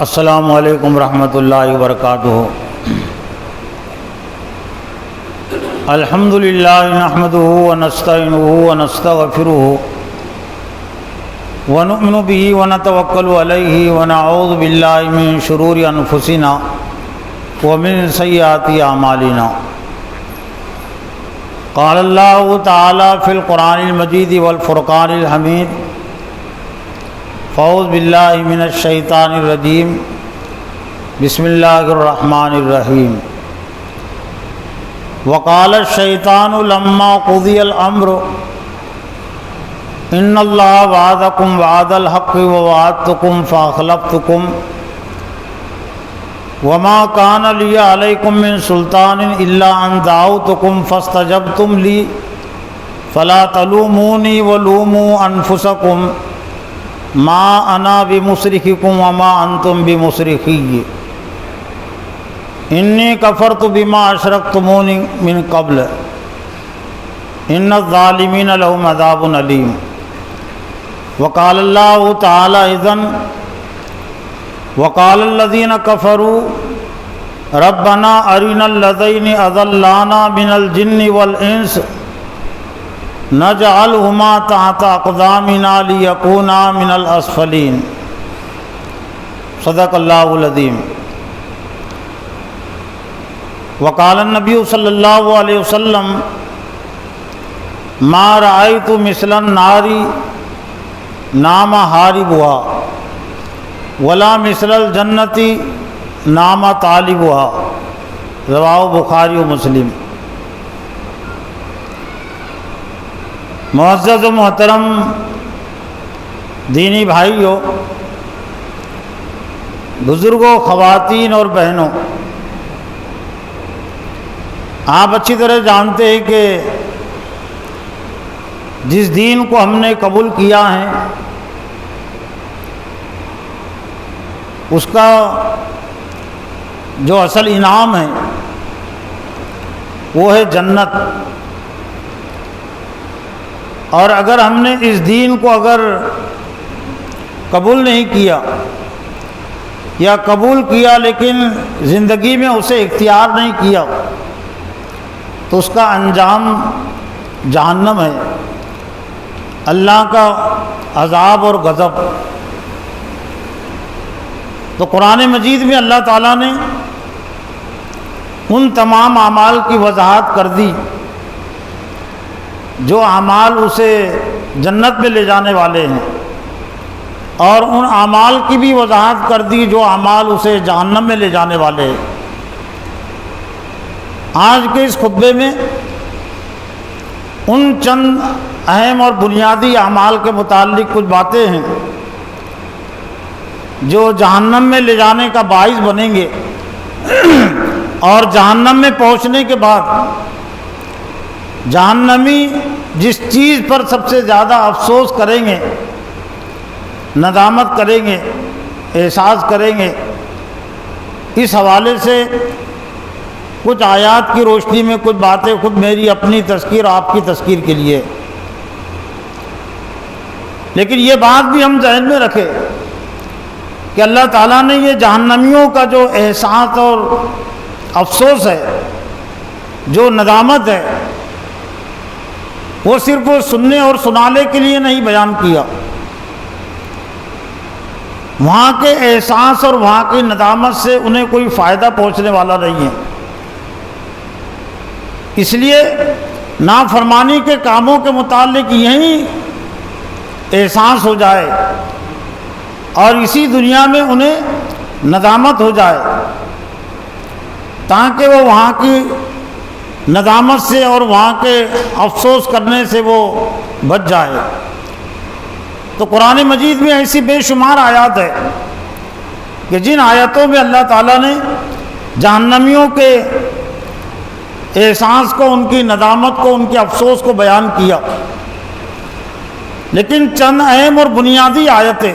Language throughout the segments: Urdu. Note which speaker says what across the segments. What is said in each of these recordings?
Speaker 1: السلام علیکم ورحمۃ اللہ وبرکاتہ۔ الحمد للہ نحمدہ ونستعینہ ونستغفرہ ونؤمن بہ ونتوکل علیہ ونعوذ باللہ من شرور انفسنا ومن سیئات اعمالنا۔ قال اللہ تعالی فی القرآن المجید والفرقان الحمید۔ اعوذ باللہ من الشیطان الرجیم، بسم اللہ الرحمن الرحیم۔ وقال الشیطان لما قضی الامر ان اللہ وعدکم وعد الحق ووعدتکم فاخلفتکم وما کان لی علیکم من سلطان الا ان دعوتکم فاستجبتم لی فلا تلومونی ولوموا انفسکم ما انا بمصرخکم وما انتم بمصرخی انی کفرت بما اشرکتمون من قبل ان الظالمین لهم عذاب علیم۔ وقال اللہ تعالی اذن وقال الذین کفروا ربنا ارنا الذین اضلانا من الجن والانس نجعلہما تحت اقدامنا لیکونا من الاسفلین۔ صدق اللہ العظیم۔ وقال النبی صلی اللہ علیہ وسلم ما رأیت مثل النار نام حاربها ولا مثل الجنت نام طالبها۔ رواه بخاری و مسلم۔ معزز و محترم دینی بھائیوں، بزرگوں، خواتین اور بہنوں، آپ اچھی طرح جانتے ہیں کہ جس دین کو ہم نے قبول کیا ہے اس کا جو اصل انعام ہے وہ ہے جنت۔ اور اگر ہم نے اس دین کو قبول نہیں کیا یا قبول کیا لیکن زندگی میں اسے اختیار نہیں کیا تو اس کا انجام جہنم ہے، اللہ کا عذاب اور غضب۔ تو قرآن مجید میں اللہ تعالیٰ نے ان تمام اعمال کی وضاحت کر دی جو اعمال اسے جنت میں لے جانے والے ہیں، اور ان اعمال کی بھی وضاحت کر دی جو اعمال اسے جہنم میں لے جانے والے ہیں۔ آج کے اس خطبے میں ان چند اہم اور بنیادی اعمال کے متعلق کچھ باتیں ہیں جو جہنم میں لے جانے کا باعث بنیں گے، اور جہنم میں پہنچنے کے بعد جہنمی جس چیز پر سب سے زیادہ افسوس کریں گے، ندامت کریں گے، احساس کریں گے، اس حوالے سے کچھ آیات کی روشنی میں کچھ باتیں خود میری اپنی تذکیر آپ کی تذکیر کے لیے۔ لیکن یہ بات بھی ہم ذہن میں رکھیں کہ اللہ تعالیٰ نے یہ جہنمیوں کا جو احساس اور افسوس ہے، جو ندامت ہے، وہ صرف وہ سننے اور سنانے کے لیے نہیں بیان کیا۔ وہاں کے احساس اور وہاں کی ندامت سے انہیں کوئی فائدہ پہنچنے والا نہیں ہے، اس لیے نافرمانی کے کاموں کے متعلق یہی احساس ہو جائے اور اسی دنیا میں انہیں ندامت ہو جائے تاکہ وہ وہاں کی ندامت سے اور وہاں کے افسوس کرنے سے وہ بچ جائے۔ تو قرآن مجید میں ایسی بے شمار آیات ہے کہ جن آیتوں میں اللہ تعالیٰ نے جہنمیوں کے احساس کو، ان کی ندامت کو، ان کے افسوس کو بیان کیا۔ لیکن چند اہم اور بنیادی آیتیں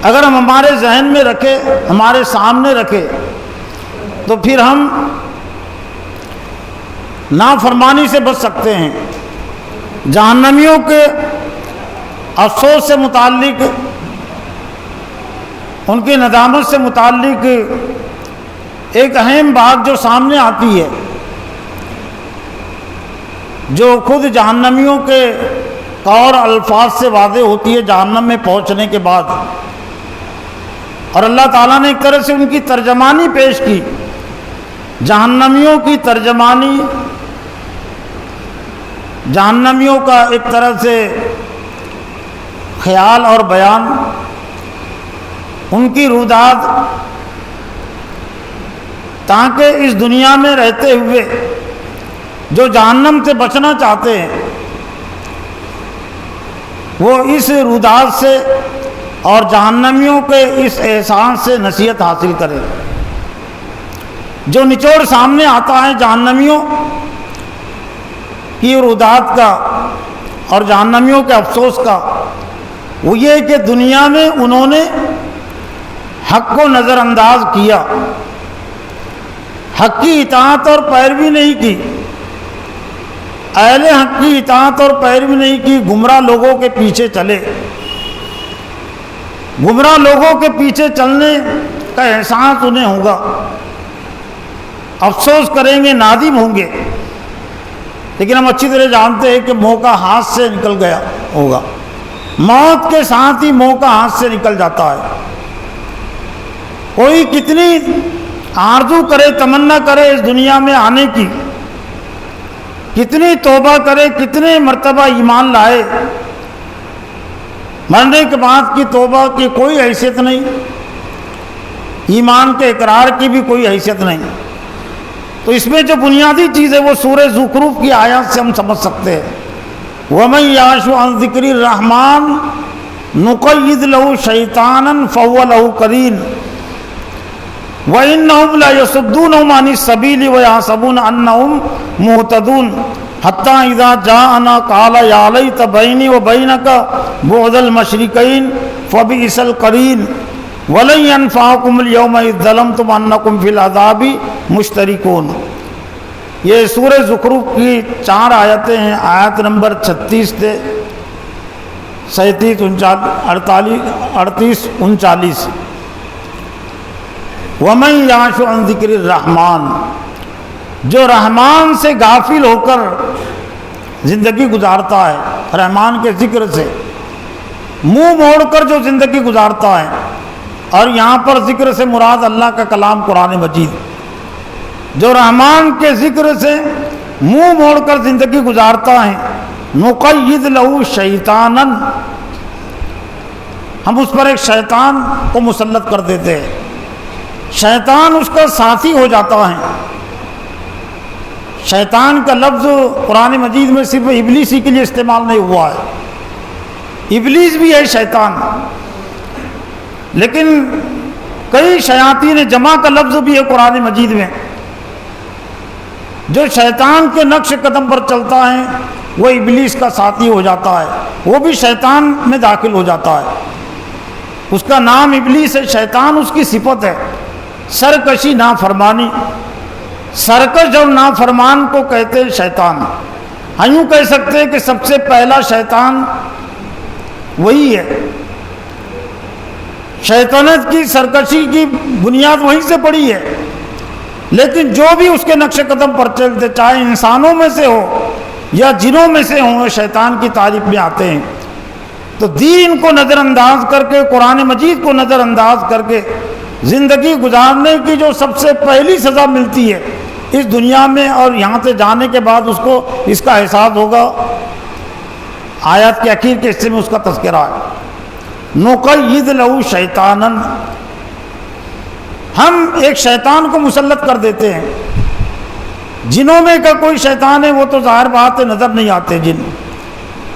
Speaker 1: اگر ہم ہمارے ذہن میں رکھیں، ہمارے سامنے رکھیں، تو پھر ہم نافرمانی سے بچ سکتے ہیں۔ جہنمیوں کے افسوس سے متعلق ان کی ندامت سے متعلق ایک اہم بات جو سامنے آتی ہے، جو خود جہنمیوں کے قول الفاظ سے واضح ہوتی ہے جہنم میں پہنچنے کے بعد، اور اللہ تعالیٰ نے ایک طرح سے ان کی ترجمانی پیش کی، جہنمیوں کی ترجمانی، جہنمیوں کا ایک طرح سے خیال اور بیان، ان کی روداد، تاکہ اس دنیا میں رہتے ہوئے جو جہنم سے بچنا چاہتے ہیں وہ اس روداد سے اور جہنمیوں کے اس احسان سے نصیحت حاصل کرے۔ جو نچوڑ سامنے آتا ہے جہنمیوں کی روداد کا اور جہنمیوں کے افسوس کا، وہ یہ کہ دنیا میں انہوں نے حق کو نظر انداز کیا، حق کی اطاعت اور پیروی نہیں کی، اہل حق کی اطاعت اور پیروی نہیں کی، گمراہ لوگوں کے پیچھے چلے۔ گمراہ لوگوں کے پیچھے چلنے کا احساس انہیں ہوگا، افسوس کریں گے، نادم ہوں گے، لیکن ہم اچھی طرح جانتے ہیں کہ موقع ہاتھ سے نکل گیا ہوگا، موت کے ساتھ ہی موقع ہاتھ سے نکل جاتا ہے۔ کوئی کتنی آرزو کرے، تمنا کرے اس دنیا میں آنے کی، کتنی توبہ کرے، کتنے مرتبہ ایمان لائے، مرنے کے بعد کی توبہ کی کوئی حیثیت نہیں، ایمان کے اقرار کی بھی کوئی حیثیت نہیں۔ تو اس میں جو بنیادی چیز ہے وہ سورہ زخرف کی آیات سے ہم سمجھ سکتے ہیں، وَمَن يَعْشُ عَن ذِكْرِ الرَّحْمَٰنِ نُقَيِّضْ لَهُ شَيْطَانًا فَهُوَ لَهُ قَرِينٌ وَإِنَّهُمْ لَيَصُدُّونَهُمْ عَنِ السَّبِيلِ وَيَحْسَبُونَ أَنَّهُمْ مُهْتَدُونَ حَتَّىٰ إِذَا جَاءَنَا قَالَ يَا لَيْتَ بَيْنِي وَبَيْنَكَ بُعْدَ الْمَشْرِقَيْنِ فَبِئْسَ الْقَرِينُ وَلَن يَنفَعَكُمُ الْيَوْمَ إِذ ظَّلَمْتُمْ أَنَّكُمْ فِي الْعَذَابِ مُشْتَرِكُونَ۔ یہ سورہ زخرف کی 4 آیتیں ہیں، آیت نمبر 36 سے 37 38 39۔ وَمَن يَعْشُ عَن ذِكْرِ الرَّحْمَٰنِ، جو رحمان سے غافل ہو کر زندگی گزارتا ہے، رحمان کے ذکر سے منہ موڑ کر جو زندگی گزارتا ہے، اور یہاں پر ذکر سے مراد اللہ کا کلام قرآن مجید، جو رحمان کے ذکر سے منہ موڑ کر زندگی گزارتا ہے، نقید لہو شیطانن، ہم اس پر ایک شیطان کو مسلط کر دیتے ہیں، شیطان اس کا ساتھی ہو جاتا ہے۔ شیطان کا لفظ قرآن مجید میں صرف ابلیس ہی کے لیے استعمال نہیں ہوا ہے، ابلیس بھی ہے شیطان، لیکن کئی شیاطین جمع کا لفظ بھی ہے قرآن مجید میں۔ جو شیطان کے نقش قدم پر چلتا ہے وہ ابلیس کا ساتھی ہو جاتا ہے، وہ بھی شیطان میں داخل ہو جاتا ہے، اس کا نام ابلیس ہے، شیطان اس کی صفت ہے، سرکشی، نافرمانی، سرکش اور نافرمان کو کہتے ہیں شیطان۔ ہم یوں کہہ سکتے ہیں کہ سب سے پہلا شیطان وہی ہے، شیطنت کی، سرکشی کی بنیاد وہیں سے پڑی ہے، لیکن جو بھی اس کے نقش قدم پر چلتے، چاہے انسانوں میں سے ہو یا جنوں میں سے ہوں، شیطان کی تعریف میں آتے ہیں۔ تو دین کو نظر انداز کر کے، قرآن مجید کو نظر انداز کر کے زندگی گزارنے کی جو سب سے پہلی سزا ملتی ہے اس دنیا میں، اور یہاں سے جانے کے بعد اس کو اس کا احساس ہوگا، آیات کے اخیر کے حصے میں اس کا تذکرہ ہے، نقید لہو شیطانن، ہم ایک شیطان کو مسلط کر دیتے ہیں۔ جنوں میں کا کوئی شیطان ہے وہ تو ظاہر بات ہے نظر نہیں آتے جن،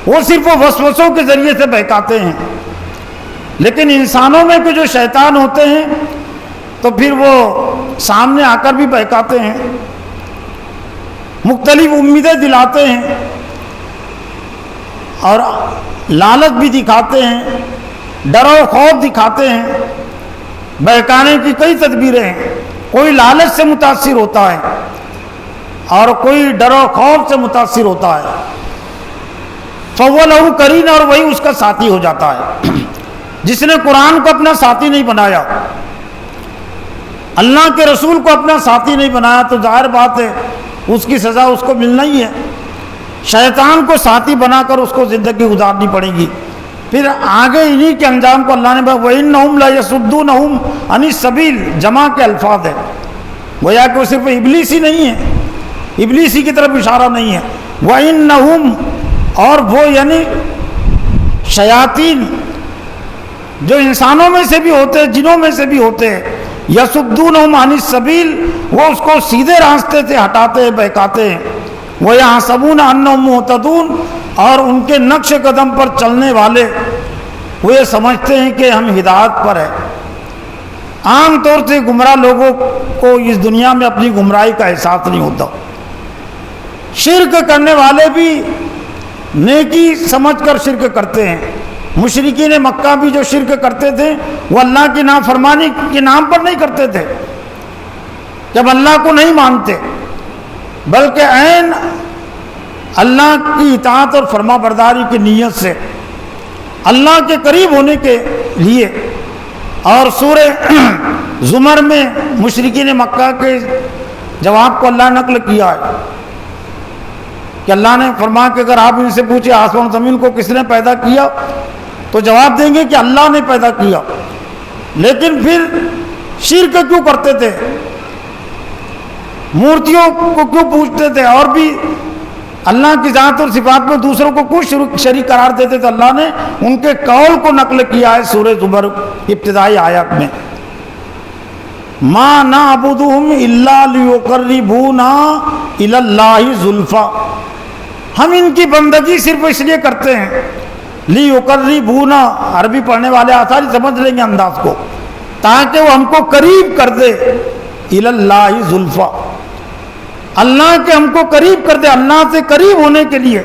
Speaker 1: وہ صرف وسوسوں کے ذریعے سے بہکاتے ہیں، لیکن انسانوں میں کے جو شیطان ہوتے ہیں تو پھر وہ سامنے آ کر بھی بہکاتے ہیں، مختلف امیدیں دلاتے ہیں اور لالچ بھی دکھاتے ہیں، ڈر و خوف دکھاتے ہیں، بہکانے کی کئی تدبیریں ہیں۔ کوئی لالچ سے متاثر ہوتا ہے اور کوئی ڈر و خوف سے متاثر ہوتا ہے، فَهُوَ لَهُ قَرِينٌ، اور وہی اس کا ساتھی ہو جاتا ہے۔ جس نے قرآن کو اپنا ساتھی نہیں بنایا، اللہ کے رسول کو اپنا ساتھی نہیں بنایا، تو ظاہر بات ہے اس کی سزا اس کو ملنا ہی ہے۔ شیطان کو ساتھی بنا کر اس کو زندگی گزارنی پڑے گی۔ پھر آگے انہی کے انجام کو اللہ نے وَإِنَّهُمْ لَيَصُدُّونَهُمْ عَنِ السَّبِيلِ جمع کے الفاظ ہے، گویا کہ وہ صرف ابلیس ہی نہیں ہے، ابلیس ہی کی طرف اشارہ نہیں ہے۔ وَإِنَّهُمْ اور وہ یعنی شیاطین جو انسانوں میں سے بھی ہوتے ہیں، جنوں میں سے بھی ہوتے ہیں، یصدونہم عن السبیل وہ اس کو سیدھے راستے سے ہٹاتے ہیں، بہکاتے ہیں۔ ویحسبون انہم مہتدون اور ان کے نقش قدم پر چلنے والے وہ یہ سمجھتے ہیں کہ ہم ہدایت پر ہیں۔ عام طور سے گمراہ لوگوں کو اس دنیا میں اپنی گمراہی کا احساس نہیں ہوتا۔ شرک کرنے والے بھی نیکی سمجھ کر شرک کرتے ہیں۔ مشرکین مکہ بھی جو شرک کرتے تھے وہ اللہ کی نافرمانی کے نام پر نہیں کرتے تھے، جب اللہ کو نہیں مانتے، بلکہ عین اللہ کی اطاعت اور فرما برداری کی نیت سے اللہ کے قریب ہونے کے لیے۔ اور سورہ زمر میں مشرکین مکہ کے جواب کو اللہ نے نقل کیا ہے کہ اللہ نے فرمایا کہ اگر آپ ان سے پوچھیں آسمان زمین کو کس نے پیدا کیا تو جواب دیں گے کہ اللہ نے پیدا کیا، لیکن پھر شرک کیوں کرتے تھے، مورتیوں کو کیوں پوجتے تھے، اور بھی اللہ کی ذات اور صفات میں دوسروں کو کیوں شریک قرار دیتے تھے؟ اللہ نے ان کے قول کو نقل کیا ہے سورہ زمر ابتدائی آیات میں، ما نعبدہم الا لیقربونا الی اللہ زلفیٰ، ہم ان کی بندگی صرف اس لیے کرتے ہیں، لیقربونا عربی پڑھنے والے آسانی سمجھ لیں گے انداز کو، تاکہ وہ ہم کو قریب کر دے، الی اللہ زلفیٰ، اللہ کے ہم کو قریب کر دے۔ اللہ سے قریب ہونے کے لیے،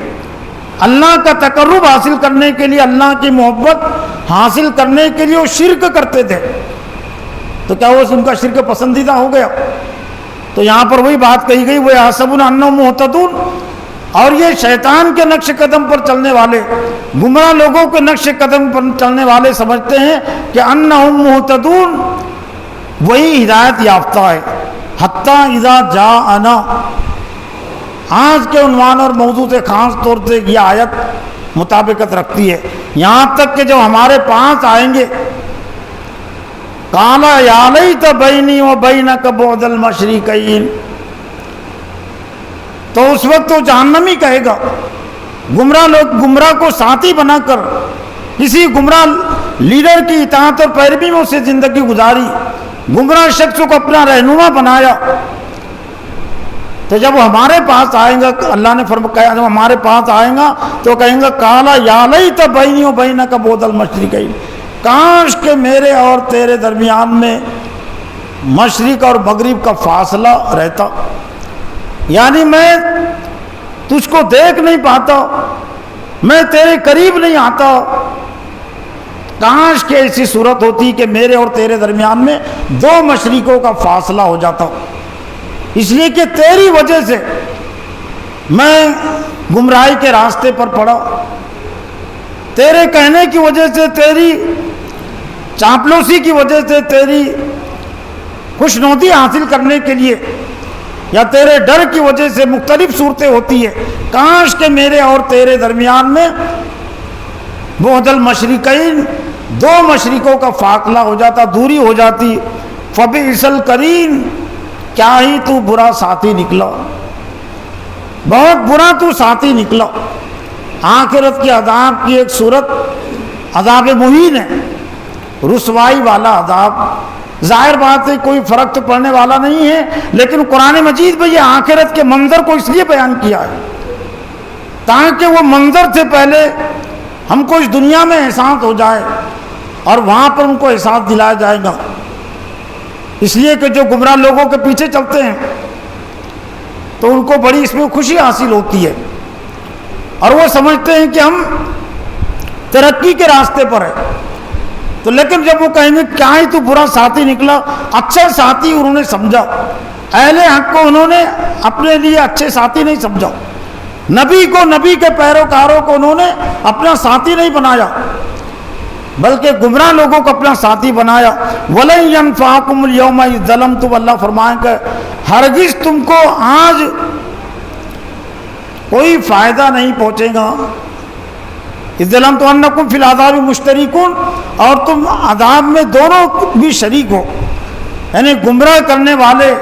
Speaker 1: اللہ کا تقرب حاصل کرنے کے لیے، اللہ کی محبت حاصل کرنے کے لیے وہ شرک کرتے تھے۔ تو کیا وہ ان کا شرک پسندیدہ ہو گیا؟ تو یہاں پر وہی بات کہی گئی، وہ یحسبون انہم مہتدون، اور یہ شیطان کے نقش قدم پر چلنے والے، گمراہ لوگوں کے نقش قدم پر چلنے والے سمجھتے ہیں کہ انہم مہتدون وہی ہدایت یافتہ ہے۔ حتیٰ اذا جاءنا، آج کے عنوان اور موضوع سے خاص طور سے یہ آیت مطابقت رکھتی ہے، یہاں تک کہ جب ہمارے پاس آئیں گے، قال یا لیت بینی و بینک بعد المشرقین، تو اس وقت وہ جہنمی کہے گا، گمراہ لوگ گمراہ کو ساتھی بنا کر کسی گمراہ لیڈر کی اطاعت اور پیروی میں اسے زندگی گزاری، گمراہ شخص کو اپنا رہنما بنایا، تو جب وہ ہمارے پاس آئیں گا، اللہ نے فرمایا جب ہمارے پاس آئیں گا تو کہیں گا کالا یا لیت بینی و بینک بعد المشرقین، کاش کہ میرے اور تیرے درمیان میں مشرق اور مغرب کا فاصلہ رہتا، یعنی میں تجھ کو دیکھ نہیں پاتا، میں تیرے قریب نہیں آتا، کاش کہ ایسی صورت ہوتی کہ میرے اور تیرے درمیان میں دو مشرقوں کا فاصلہ ہو جاتا، اس لیے کہ تیری وجہ سے میں گمراہی کے راستے پر پڑا، تیرے کہنے کی وجہ سے، تیری چاپلوسی کی وجہ سے، تیری خوشنودی حاصل کرنے کے لیے یا تیرے ڈر کی وجہ سے مختلف صورتیں ہوتی ہیں، کاش کہ میرے اور تیرے درمیان میں بعد المشرقین دو مشرقوں کا فاصلہ ہو جاتا، دوری ہو جاتی، فبئس القرین، کیا ہی تو برا ساتھی نکلا، بہت برا تو ساتھی نکلا۔ آخرت کے عذاب کی ایک صورت عذاب مہین ہے، رسوائی والا عذاب، ظاہر بات ہے کوئی فرق تو پڑنے والا نہیں ہے، لیکن قرآن مجید میں یہ آخرت کے منظر کو اس لیے بیان کیا ہے تاکہ وہ منظر سے پہلے ہم کو اس دنیا میں احساس ہو جائے اور وہاں پر ان کو احساس دلایا جائے گا، اس لیے کہ جو گمراہ لوگوں کے پیچھے چلتے ہیں تو ان کو بڑی اس میں خوشی حاصل ہوتی ہے اور وہ سمجھتے ہیں کہ ہم ترقی کے راستے پر ہیں، تو لیکن جب وہ کہیں گے کیا ہی تو برا ساتھی نکلا، اچھا ساتھی انہوں نے سمجھا، اہل حق کو انہوں نے اپنے لیے اچھے ساتھی نہیں سمجھا، نبی کو، نبی کے پیروکاروں کو انہوں نے اپنا ساتھی نہیں بنایا، بلکہ گمراہ لوگوں کو اپنا ساتھی بنایا۔ وَلَن يَنفَعَكُمُ الْيَوْمَ إِذ ظَلَمْتُمْ، اللہ فرمائیں کہ ہرگز تم کو آج کوئی فائدہ نہیں پہنچے گا۔ اِذ ظَلَمْتُمْ أَنَّكُمْ فِي الْعَذَابِ مُشْتَرِكُونَ، اور تم عذاب میں دونوں بھی شریک ہو، یعنی گمراہ کرنے والے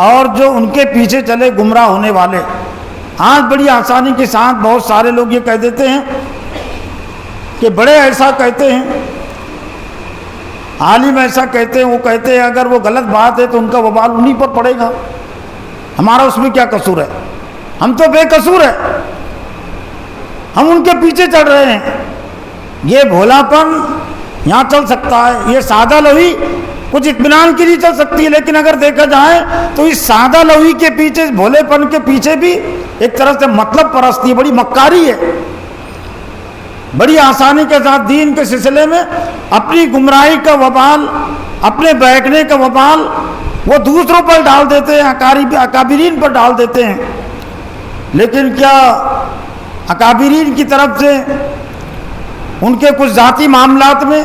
Speaker 1: اور جو ان کے پیچھے چلے گمراہ ہونے والے۔ آج بڑی آسانی کے ساتھ بہت سارے لوگ یہ کہہ دیتے ہیں کہ بڑے ایسا کہتے ہیں، عالم ایسا کہتے ہیں، وہ کہتے ہیں اگر وہ غلط بات ہے تو ان کا وبال انہی پر پڑے گا، ہمارا اس میں کیا قصور ہے، ہم تو بے قصور ہے، ہم ان کے پیچھے چڑھ رہے ہیں۔ یہ بھولا پن یہاں چل سکتا ہے، یہ سادہ لوہی کچھ اطمینان کے لیے چل سکتی ہے، لیکن اگر دیکھا جائے تو اس سادہ لوہی کے پیچھے، بھولے پن کے پیچھے بھی ایک طرح سے مطلب پرستی ہے، بڑی مکاری ہے۔ بڑی آسانی کے ساتھ دین کے سلسلے میں اپنی گمراہی کا وبال، اپنے بہکنے کا وبال وہ دوسروں پر ڈال دیتے ہیں، اکابرین پر ڈال دیتے ہیں۔ لیکن کیا اکابرین کی طرف سے ان کے کچھ ذاتی معاملات میں،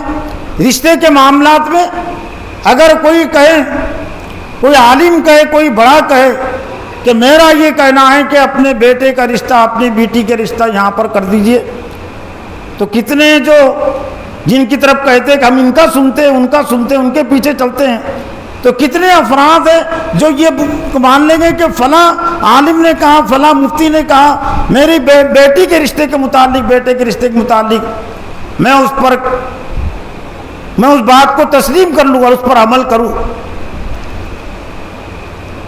Speaker 1: رشتے کے معاملات میں اگر کوئی کہے، کوئی عالم کہے، کوئی بڑا کہے کہ میرا یہ کہنا ہے کہ اپنے بیٹے کا رشتہ، اپنی بیٹی کے رشتہ یہاں پر کر دیجئے، تو کتنے جو جن کی طرف کہتے کہ ہم ان کا سنتے ہیں، ان کا سنتے ہیں، ان کے پیچھے چلتے ہیں، تو کتنے افراد ہیں جو یہ مان لیں گے کہ فلاں عالم نے کہا، فلاں مفتی نے کہا، میری بیٹی کے رشتے کے متعلق، بیٹے کے رشتے کے متعلق میں اس بات کو تسلیم کر لوں اور اس پر عمل کروں۔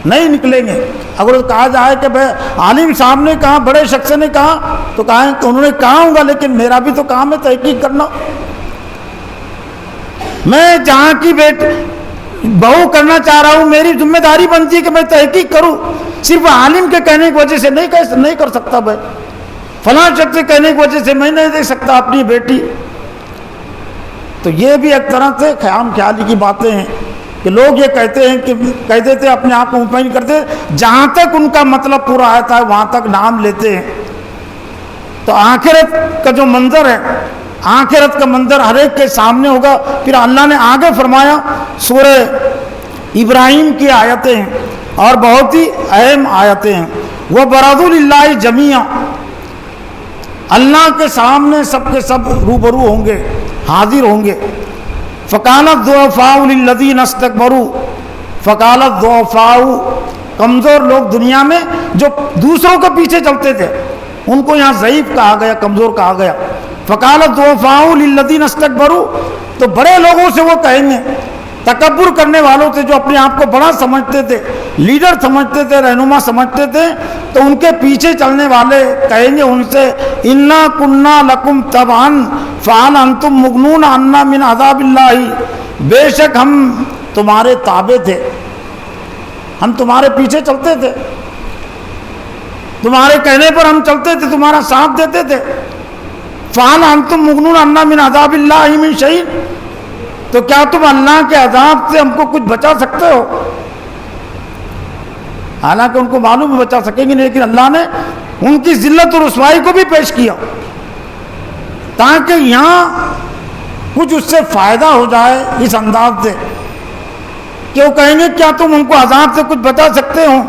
Speaker 1: نہیں نکلیں گے۔ اگر کہا جائے کہ بھائی عالم صاحب نے کہا، بڑے شخص نے کہا، تو کہیں کہ انہوں نے کہا ہوگا، لیکن میرا بھی تو کام ہے تحقیق کرنا۔ میں جہاں کی بہو کرنا چاہ رہا ہوں، میری ذمہ داری بنتی ہے کہ میں تحقیق کروں، صرف عالم کے کہنے کی وجہ سے نہیں کر سکتا۔ بھائی فلاں شخص کے کہنے کی وجہ سے میں نہیں دے سکتا اپنی بیٹی۔ تو یہ بھی ایک طرح سے خیام خیالی کی باتیں ہیں کہ لوگ یہ کہتے ہیں کہ کہہ دیتے اپنے آپ کو مطمئن کرتے، جہاں تک ان کا مطلب پورا آتا ہے وہاں تک نام لیتے ہیں۔ تو آخرت کا جو منظر ہے، آخرت کا منظر ہر ایک کے سامنے ہوگا۔ پھر اللہ نے آگے فرمایا، سورہ ابراہیم کی آیتیں ہیں اور بہت ہی اہم آیتیں ہیں، وَبَرَزُوا لِلَّهِ جَمِيعًا، اللہ کے سامنے سب کے سب روبرو ہوں گے، حاضر ہوں گے۔ فَقَالَ الضُّعَفَاءُ لِلَّذِينَ اسْتَكْبَرُوا، فَقَالَ الضُّعَفَاءُ، کمزور لوگ دنیا میں جو دوسروں کے پیچھے چلتے تھے ان کو یہاں ضعیف کہا گیا، کمزور کہا گیا۔ فَقَالَ الضُّعَفَاءُ لِلَّذِينَ اسْتَكْبَرُوا، تو بڑے لوگوں سے وہ کہیں گے، تکبر کرنے والوں سے جو اپنے آپ کو بڑا سمجھتے تھے، لیڈر سمجھتے تھے، رہنما سمجھتے تھے، تو ان کے پیچھے چلنے والے کہیں گے ان سے، اِنَّا كُنَّا لَكُمْ تَبْعًا فَهَلْ أَنْتُمْ مُغْنُونَ عَنَّا مِنْ عَذَابِ اللَّهِ، بے شک ہم تمہارے تابع تھے، ہم تمہارے پیچھے چلتے تھے، تمہارے کہنے پر ہم چلتے تھے، تمہارا ساتھ دیتے تھے۔ فَهَلْ أَنْتُمْ مُغْنُونَ عَنَّا مِنْ عَذَابِ اللَّهِ مِنْ شَيْءٍ، تو کیا تم اللہ کے عذاب سے ہم کو کچھ بچا سکتے ہو؟ حالانکہ ان کو معلوم ہے بچا سکیں گے نہیں، لیکن اللہ نے ان کی ذلت اور رسوائی کو بھی پیش کیا تاکہ یہاں کچھ اس سے فائدہ ہو جائے، اس انداز سے کہ وہ کہیں گے کیا تم ہم کو عذاب سے کچھ بچا سکتے ہو؟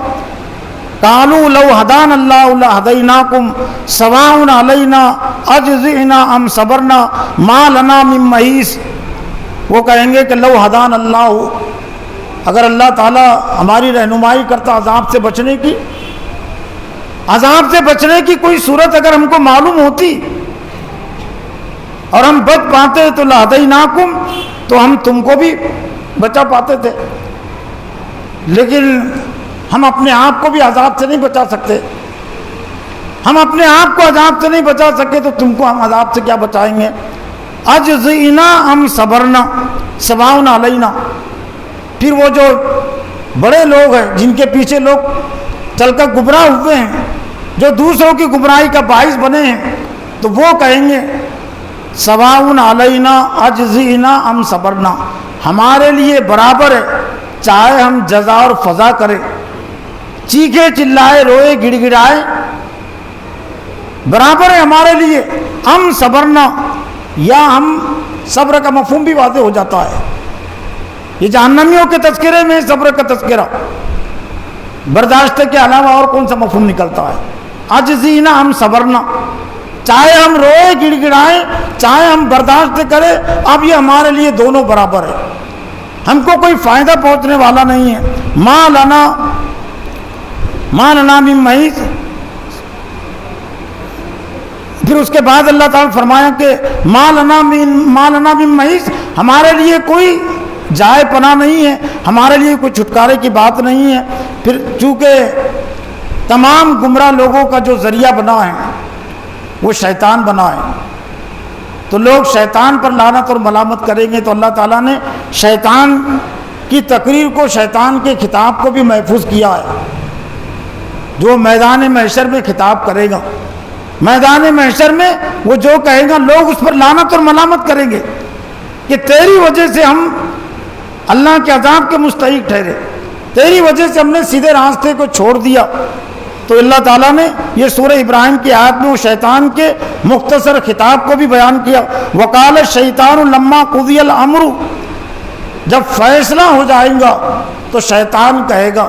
Speaker 1: قالوا لو هدانا الله لهديناكم سواء علينا اجزعنا ام صبرنا ما لنا من محيص، وہ کہیں گے کہ لو ہدان اللہ، اگر اللہ تعالیٰ ہماری رہنمائی کرتا عذاب سے بچنے کی، عذاب سے بچنے کی کوئی صورت اگر ہم کو معلوم ہوتی اور ہم بچ پاتے تو لہدیناکم، تو ہم تم کو بھی بچا پاتے تھے، لیکن ہم اپنے آپ کو بھی عذاب سے نہیں بچا سکتے، ہم اپنے آپ کو عذاب سے نہیں بچا سکے تو تم کو ہم عذاب سے کیا بچائیں گے؟ اجزئنا ام صبرنا سواء علینا۔ پھر وہ جو بڑے لوگ ہیں جن کے پیچھے لوگ چل کر گمراہ ہوئے ہیں، جو دوسروں کی گمراہی کا باعث بنے ہیں، تو وہ کہیں گے سواء علینا اجزئنا ام صبرنا، ہمارے لیے برابر ہے چاہے ہم جزا اور فضا کریں، چیخے چلائے روئے گڑ گڑائے، برابر ہے ہمارے لیے، ام صبرنا، یا ہم صبر کا مفہوم بھی واضح ہو جاتا ہے. یہ جہنمیوں کے تذکرے میں صبر کا تذکرہ، برداشت کے علاوہ اور کون سا مفہوم نکلتا ہے؟ عجزینا ہم صبرنا، چاہے ہم روئے گڑ گڑائیں، چاہے ہم برداشت کریں، اب یہ ہمارے لیے دونوں برابر ہے، ہم کو کوئی فائدہ پہنچنے والا نہیں ہے. ما لنا من محیص. پھر اس کے بعد اللہ تعالیٰ فرمایا کہ ما لنا من محیص، ہمارے لیے کوئی جائے پناہ نہیں ہے، ہمارے لیے کوئی چھٹکارے کی بات نہیں ہے. پھر چونکہ تمام گمراہ لوگوں کا جو ذریعہ بنا ہے وہ شیطان بنا ہے، تو لوگ شیطان پر لعنت اور ملامت کریں گے. تو اللہ تعالیٰ نے شیطان کی تقریر کو، شیطان کے خطاب کو بھی محفوظ کیا ہے. جو میدان محشر میں خطاب کرے گا، میدان محشر میں وہ جو کہے گا، لوگ اس پر لعنت اور ملامت کریں گے کہ تیری وجہ سے ہم اللہ کے عذاب کے مستحق ٹھہرے، تیری وجہ سے ہم نے سیدھے راستے کو چھوڑ دیا. تو اللہ تعالیٰ نے یہ سورہ ابراہیم کی آیت میں وہ شیطان کے مختصر خطاب کو بھی بیان کیا. وقال الشیطان لما قضی الامر، جب فیصلہ ہو جائے گا تو شیطان کہے گا،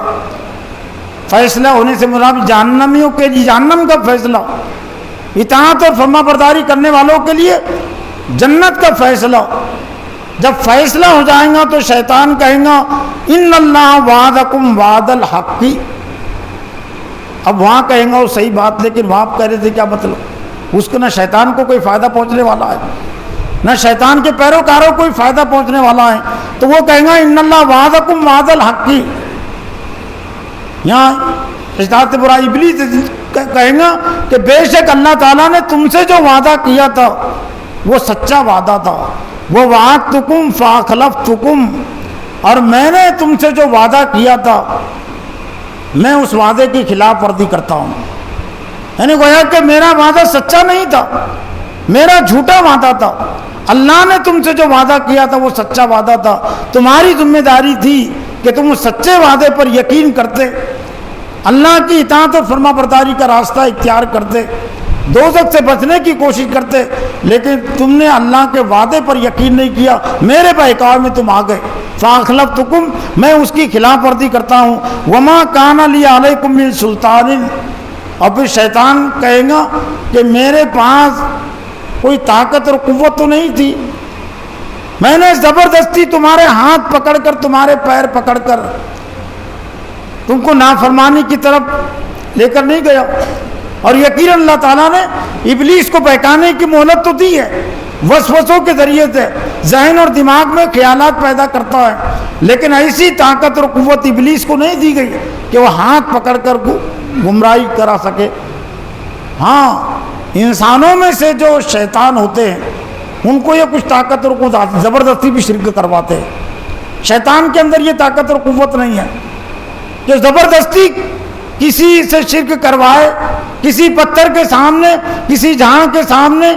Speaker 1: فیصلہ ہونے سے مراد جہنمیوں کے لیے جہنم کا فیصلہ، اطاعت اور فرما برداری کرنے والوں کے لیے جنت کا فیصلہ. جب فیصلہ ہو جائے گا تو شیطان کہیں گا ان اللہ وعدکم وعد الحق. اب وہاں کہیں گا وہ صحیح بات، لیکن وہاں آپ کہہ رہے تھے کیا مطلب؟ اس کو نہ شیطان کو کوئی فائدہ پہنچنے والا ہے، نہ شیطان کے پیروکاروں کو کوئی فائدہ پہنچنے والا ہے. تو وہ کہیں گا ان اللہ وعدکم وعد الحق. یہاں اجتہاد برا ابلیس کہیں گا کہ بے شک اللہ تعالیٰ نے تم سے جو وعدہ کیا تھا وہ سچا وعدہ تھا. وہ وعدتکم فاخلفتکم، اور میں نے تم سے جو وعدہ کیا تھا میں اس وعدے کی خلاف ورزی کرتا ہوں. یعنی گویا کہ میرا وعدہ سچا نہیں تھا، میرا جھوٹا وعدہ تھا. اللہ نے تم سے جو وعدہ کیا تھا وہ سچا وعدہ تھا. تمہاری ذمہ داری تھی کہ تم اس سچے وعدے پر یقین کرتے، اللہ کی اطاعت اور فرما برداری کا راستہ اختیار کرتے، دوزخ سے بچنے کی کوشش کرتے. لیکن تم نے اللہ کے وعدے پر یقین نہیں کیا، میرے بہکاوے میں تم آ گئے. فاخلفتکم، میں اس کی خلاف ورزی کرتا ہوں. وما کان لی علیکم من سلطان، اور پھر شیطان کہے گا کہ میرے پاس کوئی طاقت اور قوت تو نہیں تھی، میں نے زبردستی تمہارے ہاتھ پکڑ کر، تمہارے پیر پکڑ کر تم کو نافرمانی کی طرف لے کر نہیں گیا. اور یقیناً اللہ تعالیٰ نے ابلیس کو بہکانے کی مہلت تو دی ہے، وسوسوں کے ذریعے سے ذہن اور دماغ میں خیالات پیدا کرتا ہے، لیکن ایسی طاقت اور قوت ابلیس کو نہیں دی گئی کہ وہ ہاتھ پکڑ کر گمراہی کرا سکے. ہاں، انسانوں میں سے جو شیطان ہوتے ہیں ان کو یہ کچھ طاقت اور قوت زبردستی بھی شرک کرواتے ہیں. شیطان کے اندر یہ طاقت اور قوت نہیں ہے کہ زبردستی کسی سے شرک کروائے، کسی پتھر کے سامنے، کسی جہاں کے سامنے،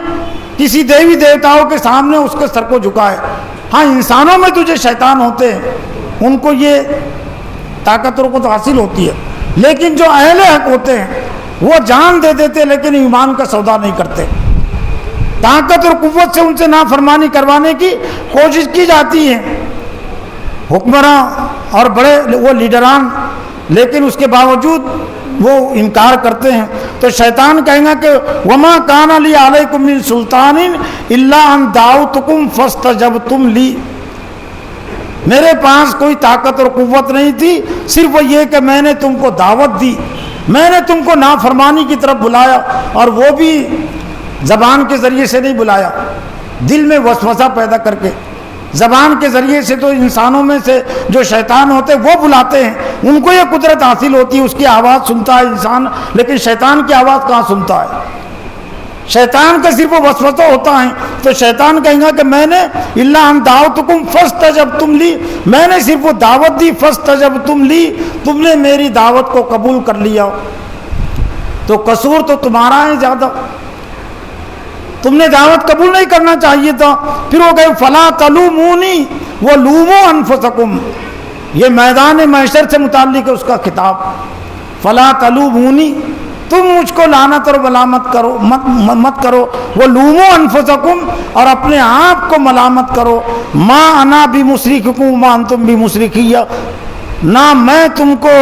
Speaker 1: کسی دیوی دیوتاؤں کے سامنے اس کے سر کو جھکائے. ہاں، انسانوں میں تو جو شیطان ہوتے ہیں ان کو یہ طاقت اور قوت حاصل ہوتی ہے، لیکن جو اہل حق ہوتے ہیں وہ جان دے دیتے لیکن ایمان کا سودا نہیں کرتے. طاقت اور قوت سے ان سے نافرمانی کروانے کی کوشش کی جاتی ہے، حکمراں اور بڑے وہ لیڈران، لیکن اس کے باوجود وہ انکار کرتے ہیں. تو شیطان کہیں گا کہ وما کان لی علیکم من سلطان الا ان دعوتکم فاستجبتم لی، میرے پاس کوئی طاقت اور قوت نہیں تھی، صرف یہ کہ میں نے تم کو دعوت دی، میں نے تم کو نافرمانی کی طرف بلایا، اور وہ بھی زبان کے ذریعے سے نہیں بلایا، دل میں وسوسہ پیدا کر کے. زبان کے ذریعے سے تو انسانوں میں سے جو شیطان ہوتے ہیں وہ بلاتے ہیں، ان کو یہ قدرت حاصل ہوتی ہے، اس کی آواز سنتا ہے انسان، لیکن شیطان کی آواز کہاں سنتا ہے؟ شیطان کا صرف وسوسہ ہوتا ہے. تو شیطان کہیں گا کہ میں نے الا ان دعوتکم فاستجبتم لی، میں نے صرف وہ دعوت دی، فاستجبتم لی، تم نے میری دعوت کو قبول کر لیا. تو قصور تو تمہارا ہے زیادہ، تم نے دعوت قبول نہیں کرنا چاہیے تھا. پھر وہ کہے فلا تلومونی ولوموا انفسکم، یہ میدان محشر سے متعلق ہے اس کا خطاب. فلا تلومونی، تم مجھ کو لعنت اور ملامت کرو مت کرو، وہ لومو انفسکم، اور اپنے آپ کو ملامت کرو، ما انا بمصرخکم ما انتم بمصرخیہ، نہ میں تم کو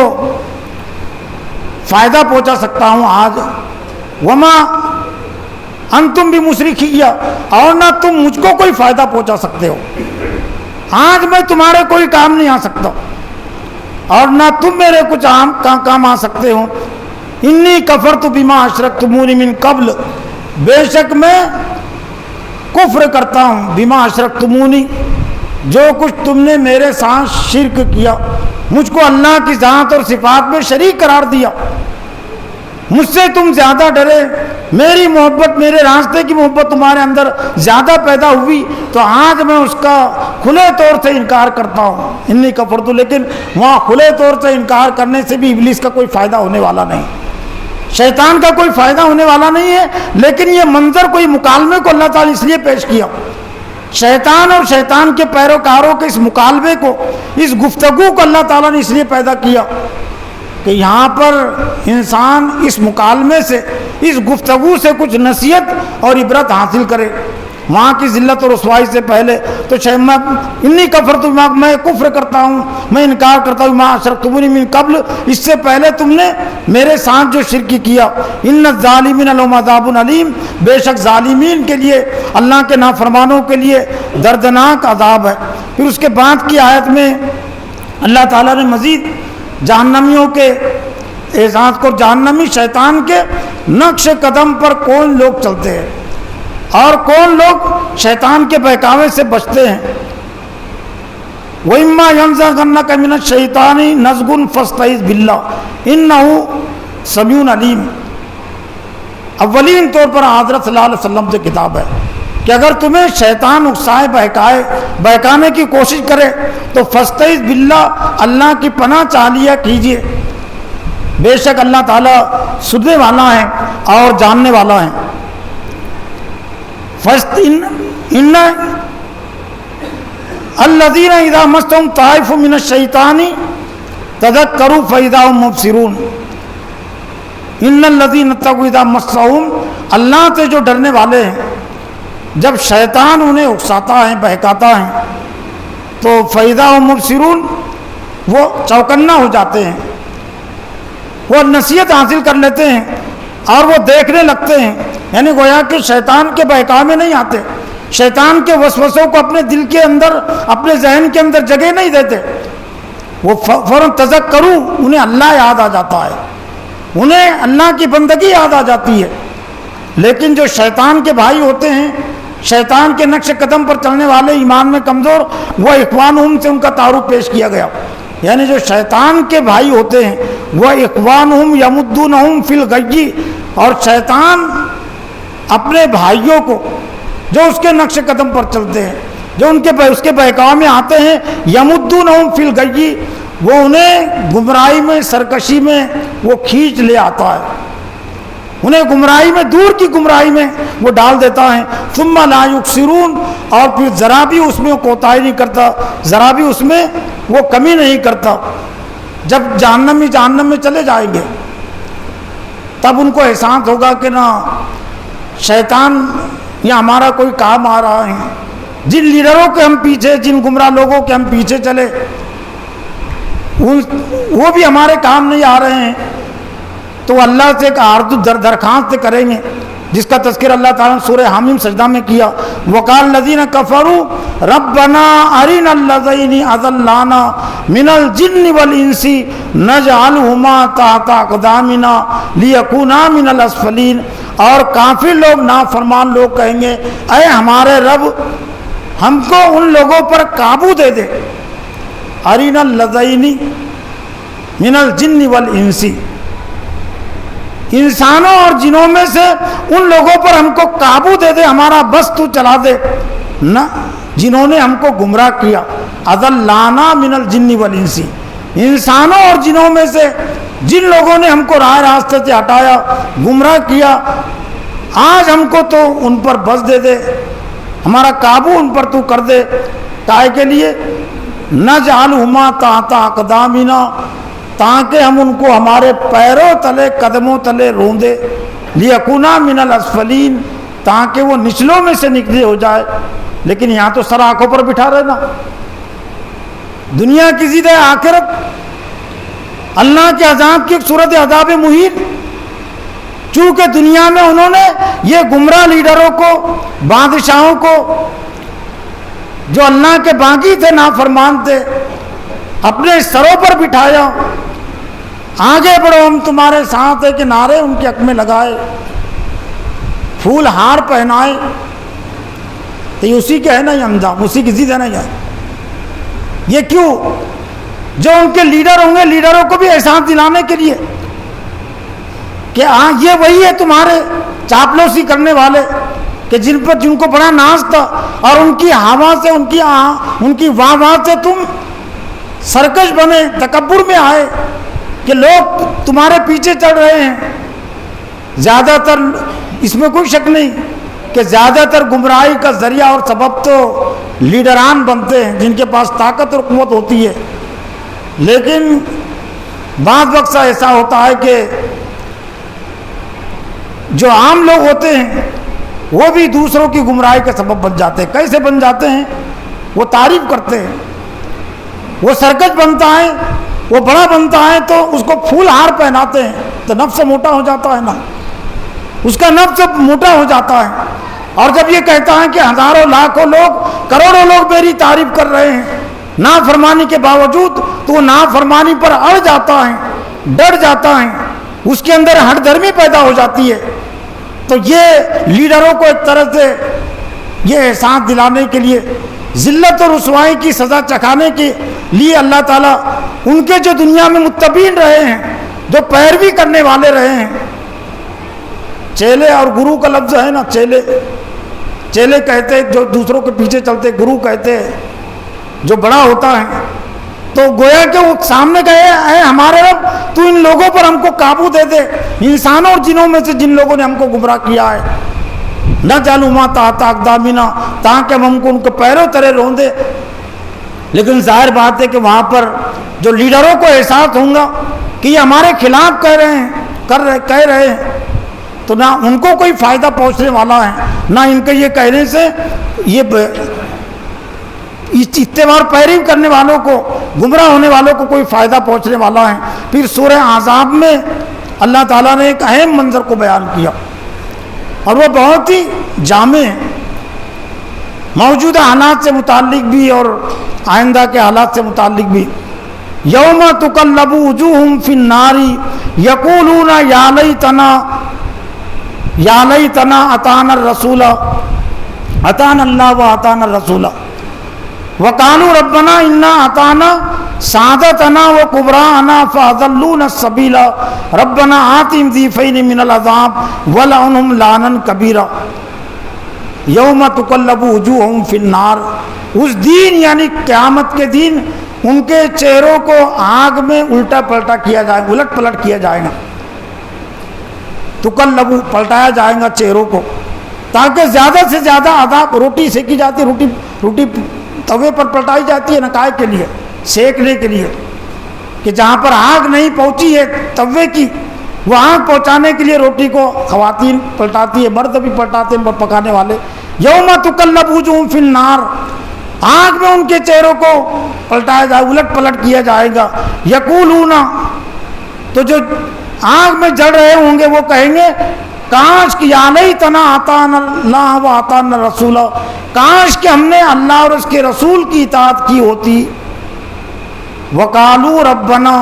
Speaker 1: فائدہ پہنچا سکتا ہوں آج، وما انتم بمصرخیہ، اور نہ تم مجھ کو کوئی فائدہ پہنچا سکتے ہو، آج میں تمہارے کوئی کام نہیں آ سکتا اور نہ تم میرے کچھ کام آ سکتے ہو۔ انی کفرت بما اشرکتمونی من قبل، بے شک میں کفر کرتا ہوں، بما اشرکتمونی، جو کچھ تم نے میرے ساتھ شرک کیا، مجھ کو اللہ کی ذات اور صفات میں شریک قرار دیا، مجھ سے تم زیادہ ڈرے، میری محبت، میرے راستے کی محبت تمہارے اندر زیادہ پیدا ہوئی، تو آج میں اس کا کھلے طور سے انکار کرتا ہوں۔ انی کفرت، لیکن وہاں کھلے طور سے انکار کرنے سے بھی ابلیس کا کوئی فائدہ ہونے والا نہیں، شیطان کا کوئی فائدہ ہونے والا نہیں ہے، لیکن یہ منظر کوئی مکالمے کو اللہ تعالیٰ اس لیے پیش کیا، شیطان اور شیطان کے پیروکاروں کے اس مکالمے کو، اس گفتگو کو اللہ تعالیٰ نے اس لیے پیدا کیا کہ یہاں پر انسان اس مکالمے سے، اس گفتگو سے کچھ نصیحت اور عبرت حاصل کرے۔ وہاں کی ذلت اور رسوائی سے پہلے تو انی کفرت، میں کفر کرتا ہوں، میں انکار کرتا ہوں، ما اشرکتمونی من قبل، اس سے پہلے تم نے میرے ساتھ جو شرک کیا، ان الظالمین لہم عذاب علیم، بے شک ظالمین کے لیے، اللہ کے نافرمانوں کے لیے دردناک عذاب ہے۔ پھر اس کے بعد کی آیت میں اللہ تعالیٰ نے مزید جہنمیوں کے اعزاز کو، جہنمی شیطان کے نقش قدم پر کون لوگ چلتے ہیں اور کون لوگ شیطان کے بہکاوے سے بچتے ہیں۔ وَإِمَّا يَنزَغَنَّكَ مِنَ الشَّيْطَانِ نَزْغٌ فَاسْتَعِذْ بِاللَّهِ إِنَّهُ سَمِيعٌ عَلِيمٌ۔ اولین طور پر حضرت صلی اللہ علیہ وسلم سے کتاب ہے کہ اگر تمہیں شیطان اکسائے، بہکانے کی کوشش کرے تو فاستعذ باللہ، اللہ کی پناہ چاہ لیا کیجیے، بے شک اللہ تعالیٰ سننے والا ہے اور جاننے والا ہے۔ ان الذین اذا مسهم طائف من الشیطان تذکروا فاذا هم مبصرون۔ ان الذین اتقوا اذا مسهم، اللہ سے جو ڈرنے والے ہیں جب شیطان انہیں اکساتا ہے، بہکاتا ہے، تو فاذا هم مبصرون، وہ چوکنا ہو جاتے ہیں، وہ نصیحت حاصل کر لیتے ہیں اور وہ دیکھنے لگتے ہیں، یعنی گویا کہ شیطان کے بہکاوے میں نہیں آتے، شیطان کے وسوسوں کو اپنے دل کے اندر، اپنے ذہن کے اندر جگہ نہیں دیتے، وہ فوراً تذکروا، انہیں اللہ یاد آ جاتا ہے، انہیں اللہ کی بندگی یاد آ جاتی ہے۔ لیکن جو شیطان کے بھائی ہوتے ہیں، شیطان کے نقش قدم پر چلنے والے، ایمان میں کمزور، وہ اخوانہم سے ان کا تعارف پیش کیا گیا، یعنی جو شیطان کے بھائی ہوتے ہیں وہ اخوانہم یمدونہم فی الغی، اور شیطان اپنے بھائیوں کو جو اس کے نقش قدم پر چلتے ہیں، جو اس کے بہکاوے میں آتے ہیں، یمدونہم فی الغی، وہ انہیں گمراہی میں، سرکشی میں وہ کھینچ لے آتا ہے، انہیں گمراہی میں، دور کی گمراہی میں وہ ڈال دیتا ہے۔ ثم لا یقصرون، اور پھر ذرا بھی اس میں کوتاہی نہیں کرتا، ذرا بھی اس میں وہ کمی نہیں کرتا۔ جب جہنم میں چلے جائیں گے تب ان کو احساس ہوگا کہ نہ شیطان یا ہمارا کوئی کام آ رہا ہے، جن لیڈروں کے ہم پیچھے، جن گمراہ لوگوں کے ہم پیچھے چلے، وہ بھی ہمارے کام نہیں آ رہے ہیں، تو اللہ سے ایک آرزو درخواست کریں گے، جس کا تذکر اللہ تعالیٰ نے سورہ حامیم سجدہ میں کیا۔ وقال الذین کفروا ربنا ارنا الذین اضلانا من الجن والانس نجعلہما تحت اقدامنا لیکونا من الاسفلین، اور کافر لوگ، نافرمان لوگ کہیں گے، اے ہمارے رب، ہم کو ان لوگوں پر قابو دے دے، ارنا الذین من الجن والانس، انسانوں اور جنوں میں سے ان لوگوں پر ہم کو قابو دے دے، ہمارا بس تو چلا دے، نہ جنہوں نے ہم کو گمراہ کیا، اضلانا من الجن والانس، انسانوں اور جنوں میں سے جن لوگوں نے ہم کو راہ راستے سے ہٹایا، گمراہ کیا، آج ہم کو تو ان پر بس دے دے، ہمارا قابو ان پر تو کر دے، کائے کے لیے نجعلہما تحت اقدامنا، تاکہ ہم ان کو ہمارے پیروں تلے قدموں تلے روندے، لیکونا من الاسفلین، تاکہ وہ نچلوں میں سے نکلے ہو جائے۔ لیکن یہاں تو سر آنکھوں پر بٹھا رہنا، دنیا کی ضد ہے آخرت، اللہ کے عذاب کی ایک صورت عذاب مہین۔ چونکہ دنیا میں انہوں نے یہ گمراہ لیڈروں کو، بادشاہوں کو، جو اللہ کے باغی تھے، نافرمان تھے، اپنے سروں پر بٹھایا، آگے بڑھو ہم تمہارے ساتھ ہے کہ نعرے ان کے حق میں لگائے، پھول ہار پہنائے۔ تو یہ اسی کا ہے نا، یہ انجام اسی کی ضد ہے نا۔ یہ کیوں؟ جو ان کے لیڈر ہوں گے، لیڈروں کو بھی احساس دلانے کے لیے کہ ہاں یہ وہی ہے تمہارے چاپلوسی کرنے والے، کہ جن کو بڑا ناز تھا، اور ان کی ہوا سے، ان کی واہ واہ سے تم سرکش بنے، تکبر میں آئے کہ لوگ تمہارے پیچھے چڑھ رہے ہیں۔ زیادہ تر اس میں کوئی شک نہیں کہ زیادہ تر گمراہی کا ذریعہ اور سبب تو لیڈران بنتے ہیں، جن کے پاس طاقت اور قوت ہوتی ہے۔ لیکن بعض وقت ایسا ہوتا ہے کہ جو عام لوگ ہوتے ہیں وہ بھی دوسروں کی گمراہی کا سبب بن جاتے ہیں۔ کیسے بن جاتے ہیں؟ وہ تعریف کرتے ہیں، وہ سرکش بنتا ہے، وہ بڑا بنتا ہے تو اس کو پھول ہار پہناتے ہیں، تو نفس موٹا ہو جاتا ہے نا، اس کا نفس موٹا ہو جاتا ہے۔ اور جب یہ کہتا ہے کہ ہزاروں لاکھوں لوگ، کروڑوں لوگ میری تعریف کر رہے ہیں نافرمانی کے باوجود، تو وہ نافرمانی پر اڑ جاتا ہے، ڈر جاتا ہے، اس کے اندر ہٹ دھرمی پیدا ہو جاتی ہے۔ تو یہ لیڈروں کو ایک طرح سے یہ احساس دلانے کے لیے، ذلت اور رسوائی کی سزا چکھانے کے لیے اللہ تعالیٰ ان کے جو دنیا میں متبعین رہے ہیں، جو پیروی کرنے والے رہے ہیں، چیلے اور گرو کا لفظ ہے نا، چیلے کہتے جو دوسروں کے پیچھے چلتے، گرو کہتے جو بڑا ہوتا ہے۔ تو گویا کہ وہ سامنے کہے اے ہمارے رب، تو ان لوگوں پر ہم کو قابو دے دے، انسانوں اور جنوں میں سے جن لوگوں نے ہم کو گمراہ کیا ہے، نہ جالو ما تحت اقدامنا، تاکہ ہم کو ان کے پیروں تلے روندے۔ لیکن ظاہر بات ہے کہ وہاں پر جو لیڈروں کو احساس ہوگا کہ یہ ہمارے خلاف کہہ رہے ہیں، تو نہ ان کو کوئی فائدہ پہنچنے والا ہے، نہ ان کے یہ کہنے سے یہ اتباع پیروی کرنے والوں کو، گمراہ ہونے والوں کو کوئی فائدہ پہنچنے والا ہے۔ پھر سورہ احزاب میں اللہ تعالیٰ نے ایک اہم منظر کو بیان کیا، اور وہ بہت ہی جامع ہے، موجودہ حالات سے متعلق بھی اور آئندہ کے حالات سے متعلق بھی۔ یوم تقلب وجوہہم فی النار یقولون یا لیتنا اطعنا الرسول، اطعنا اللہ و اطعنا الرسول، وقالوا ربنا انا اطعنا سادتنا وکبراءنا فاضلونا السبیل ربنا آتهم ضعفین من العذاب ولعنهم لعنا کبیرا۔ یوم تقلب وجوہہم فی النار، اس دن یعنی قیامت کے دن ان کے چہروں کو آگ میں الٹا پلٹا کیا جائے، الٹ پلٹ کیا جائے گا، تقلب پلٹایا جائے گا چہروں کو، تاکہ زیادہ سے زیادہ عذاب۔ روٹی سیکی جاتی ہے، روٹی توے پر پلٹائی جاتی ہے نکائے کے لیے، سیکنے کے لیے، کہ جہاں پر آگ نہیں پہنچی ہے توے کی، وہ آگ پہنچانے کے لیے روٹی کو خواتین پلٹاتی ہے، مرد بھی پلٹاتے ہیں پکانے والے۔ یوم تقلب وجوہہم فی النار، آگ میں ان کے چہروں کو پلٹایا جائے، الٹ پلٹ کیا جائے گا۔ یقولون، تو جو آگ میں جل رہے ہوں گے وہ کہیں گے کاش کہ یا لیتنا اطعنا اللہ و اطعنا الرسول، کاش کہ ہم نے اللہ اور اس کے رسول کی اطاعت کی ہوتی۔ وقالوا ربنا،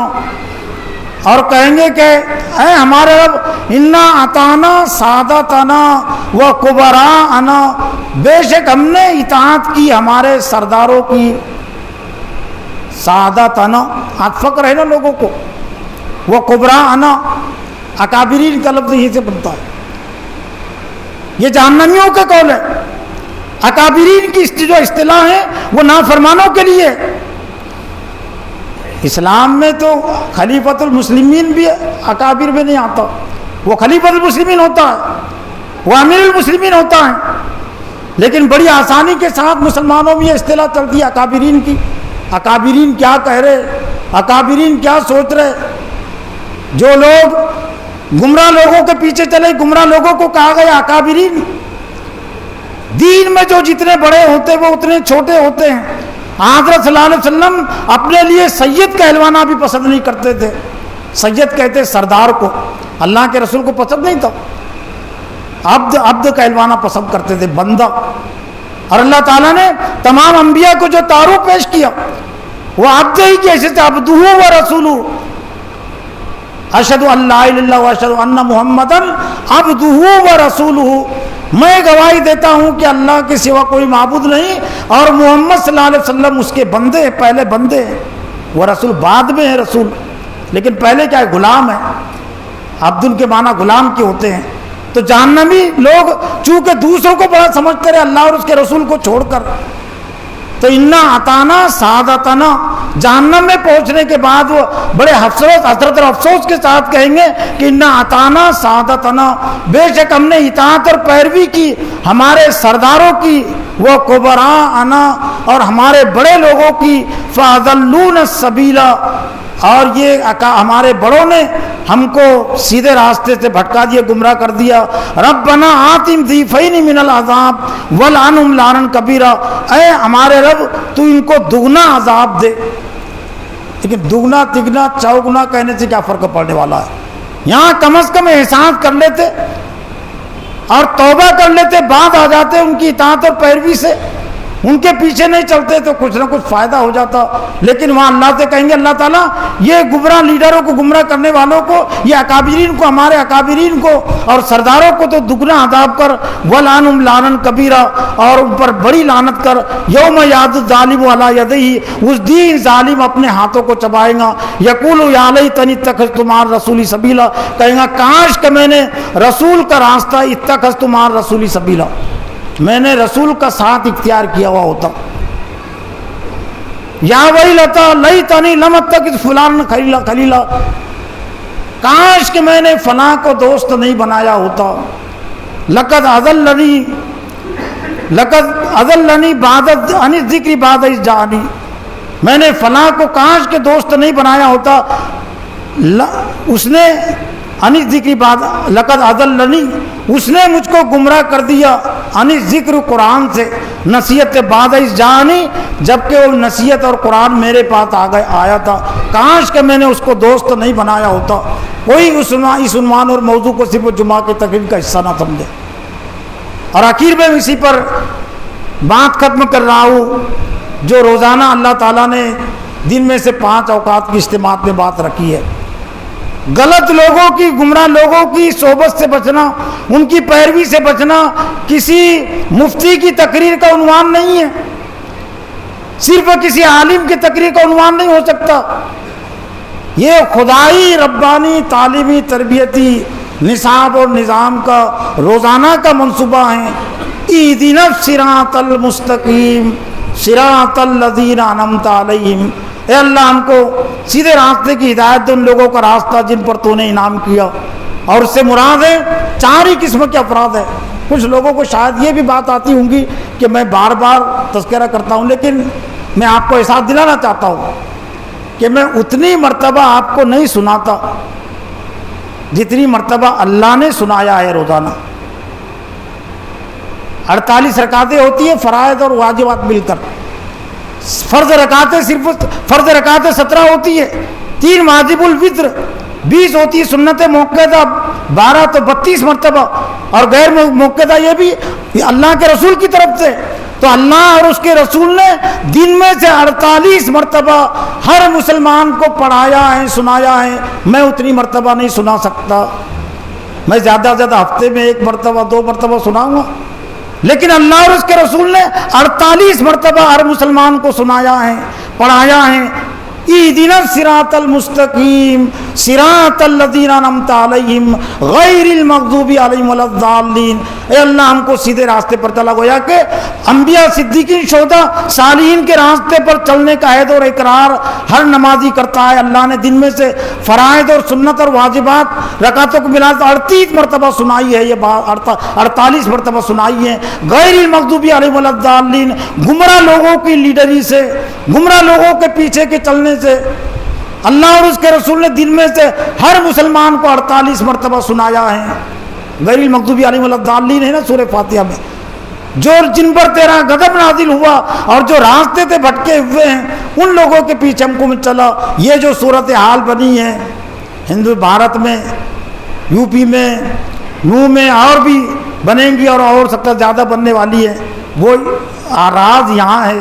Speaker 1: اور کہیں گے کہ اے ہمارے رب، انا اطعنا سادتنا و کبراءنا، بے شک ہم نے اطاعت کی ہمارے سرداروں کی، سادتنا فقر ہے نا لوگوں کو، وہ کبراءنا، اکابرین کا لفظ یہیں سے بنتا ہے، یہ جہنمیوں کا قول ہے۔ اکابرین کی جو اصطلاح ہے وہ نافرمانوں کے لیے۔ اسلام میں تو خلیفۃ المسلمین بھی اکابر میں نہیں آتا، وہ خلیفۃ المسلمین ہوتا ہے، وہ امیر المسلمین ہوتا ہے، لیکن بڑی آسانی کے ساتھ مسلمانوں میں یہ اصطلاح چلتی ہے اکابرین کی۔ اکابرین کیا کہہ رہے اکابرین کیا سوچ رہے؟ جو لوگ گمراہ لوگوں کے پیچھے چلے، گمراہ لوگوں کو کہا گیا اکابرین۔ دین میں جو جتنے بڑے ہوتے وہ اتنے چھوٹے ہوتے ہیں۔ حضرت صلی اللہ علیہ وسلم اپنے لیے سید کہلوانا بھی پسند نہیں کرتے تھے۔ سید کہتے سردار کو، اللہ کے رسول کو پسند نہیں تھا۔ عبد کہلوانا پسند کرتے تھے، بندہ۔ اور اللہ تعالیٰ نے تمام انبیاء کو جو تعارف پیش کیا وہ عبد ہی کیسے تھے، عبدہ و رسولہ، اشہد ان لا الہ الا اللہ واشہد ان محمدًا عبدہ و رسولہ، میں گواہی دیتا ہوں کہ اللہ کے سوا کوئی معبود نہیں اور محمد صلی اللہ علیہ وسلم اس کے بندے، پہلے بندے ہیں، وہ رسول بعد میں ہے رسول، لیکن پہلے کیا ہے؟ غلام ہے۔ عبد کے معنی غلام کے ہوتے ہیں۔ تو جہنمی لوگ چونکہ دوسروں کو بڑا سمجھتے رہے اللہ اور اس کے رسول کو چھوڑ کر، تو انا اتانا سعادتنا، جہنم میں پہنچنے کے بعد وہ بڑے حسرت اور افسوس کے ساتھ کہیں گے کہ انا اتانا سعادتنا، بے شک ہم نے اطاعت اور پیروی کی ہمارے سرداروں کی، وہ کبراءنا، اور ہمارے بڑے لوگوں کی، فاضلون السبیل، اور یہ ہمارے بڑوں نے ہم کو سیدھے راستے سے بھٹکا دیا، گمراہ کر دیا۔ ربنا آتم ضعفین من العذاب ولعنہم لعنا کبیرا، اے ہمارے رب تو ان کو دگنا عذاب دے۔ لیکن دگنا تگنا چوگنا کہنے سے کیا فرق پڑنے والا ہے؟ یہاں کم از کم احسان کر لیتے اور توبہ کر لیتے، بعد آ جاتے ان کی اطاعت اور پیروی سے، ان کے پیچھے نہیں چلتے تو کچھ نہ کچھ فائدہ ہو جاتا۔ لیکن وہاں اللہ سے کہیں گے اللہ تعالیٰ یہ گمراہ لیڈروں کو، گمراہ کرنے والوں کو، یہ اکابرین کو، ہمارے اکابرین کو اور سرداروں کو تو دگنا عذاب کر، وَلَعْنُهُمْ لَعْنًا كَبِيرًا، اور ان پر بڑی لعنت کر۔ یوم یعض الظالم علی یدیہ، اس دن ظالم اپنے ہاتھوں کو چبائے گا۔ یقول یا لیتنی اتخذت مع الرسول سبیلا، کہیں گا کاش کہ میں نے رسول کا راستہ، اتخذت مع الرسول سبیلا، میں نے رسول کا ساتھ اختیار کیا ہوا ہوتا۔ یا ویلتا لیتنی لم اتخذ فلانا خلیلا، کاش کہ میں نے فلاں کو دوست نہیں بنایا ہوتا۔ لقد اضلنی بعد عن الذکر بعد اذ جاءنی، میں نے فلاں کو کاش کہ دوست نہیں بنایا ہوتا، اس نے عن الذکر بعد، لقد اضلنی، اس نے مجھ کو گمراہ کر دیا، عن الذکر قرآن سے، نصیحت بعد اذ جاءنی، جبکہ وہ نصیحت اور قرآن میرے پاس آیا تھا، کاش کہ میں نے اس کو دوست نہیں بنایا ہوتا۔ کوئی اس عنوان اور موضوع کو صرف جمعہ کی تقریر کا حصہ نہ سمجھے۔ اور آخر میں اسی پر بات ختم کر رہا ہوں، جو روزانہ اللہ تعالیٰ نے دن میں سے 5 اوقات کی اجتماعات میں بات رکھی ہے، غلط لوگوں کی، گمراہ لوگوں کی صحبت سے بچنا، ان کی پیروی سے بچنا کسی مفتی کی تقریر کا عنوان نہیں ہے، صرف کسی عالم کی تقریر کا عنوان نہیں ہو سکتا۔ یہ خدائی ربانی تعلیمی تربیتی نصاب اور نظام کا روزانہ کا منصوبہ ہے۔ اہدنا الصراط المستقیم صراط الذین انعمت علیہم، اے اللہ ہم کو سیدھے راستے کی ہدایت دے، ان لوگوں کا راستہ جن پر تو نے انعام کیا۔ اور اس سے مراد ہے 4 ہی قسم کے افراد ہیں۔ کچھ لوگوں کو شاید یہ بھی بات آتی ہوں گی کہ میں بار بار تذکرہ کرتا ہوں، لیکن میں آپ کو احساس دلانا چاہتا ہوں کہ میں اتنی مرتبہ آپ کو نہیں سناتا جتنی مرتبہ اللہ نے سنایا ہے روزانہ۔ 48 رکعتیں ہوتی ہیں فرائض اور واجبات مل کر، فرض رکعتیں صرف فرض رکعتیں 17 ہوتی ہے، 3 واجب الوتر 20 ہوتی ہے، سنت موقعہ 12 تو 32 مرتبہ، اور غیر موقعہ یہ بھی اللہ کے رسول کی طرف سے۔ تو اللہ اور اس کے رسول نے دن میں سے 48 مرتبہ ہر مسلمان کو پڑھایا ہے، سنایا ہے۔ میں اتنی مرتبہ نہیں سنا سکتا، میں زیادہ سے زیادہ ہفتے میں 1 مرتبہ 2 مرتبہ سناؤں گا، لیکن اللہ اور اس کے رسول نے 48 مرتبہ ہر مسلمان کو سنایا ہے، پڑھایا ہے۔ اہدنا الصراط المستقیم صراط الذین انعمت علیہم غیر المغضوب علیہم ولا الضالین، اے اللہ ہم کو سیدھے راستے پر چلا۔ گویا کہ انبیاء، صدیقین، شہداء، صالحین کے راستے پر چلنے کا عہد اور اقرار ہر نمازی کرتا ہے۔ اللہ نے دن میں سے فرائض اور سنت اور واجبات رکعتوں کو ملا 38 مرتبہ سنائی ہے، یہ 48 مرتبہ سنائی ہے۔ غیر المغضوب علیہم ولا الضالین، گمراہ لوگوں کی لیڈری سے، گمراہ لوگوں کے پیچھے کے چلنے سے، اللہ اور اس کے رسول نے دن میں سے ہر مسلمان کو 48 مرتبہ سنایا ہے. غیر المغضوب علیہم ولا الضالین ہے نا سورہ فاتحہ میں. جو جن پر تیرا غضب نازل ہوا اور جو راستے سے بھٹکے ہوئے ہیں ان لوگوں کے پیچھے ہم کو چلا. یہ جو صورتحال بنی ہے ہندو بھارت میں، یو پی میں، نو میں اور بھی بنیں گی اور سکتا زیادہ بننے والی ہے، وہ راز یہاں ہے.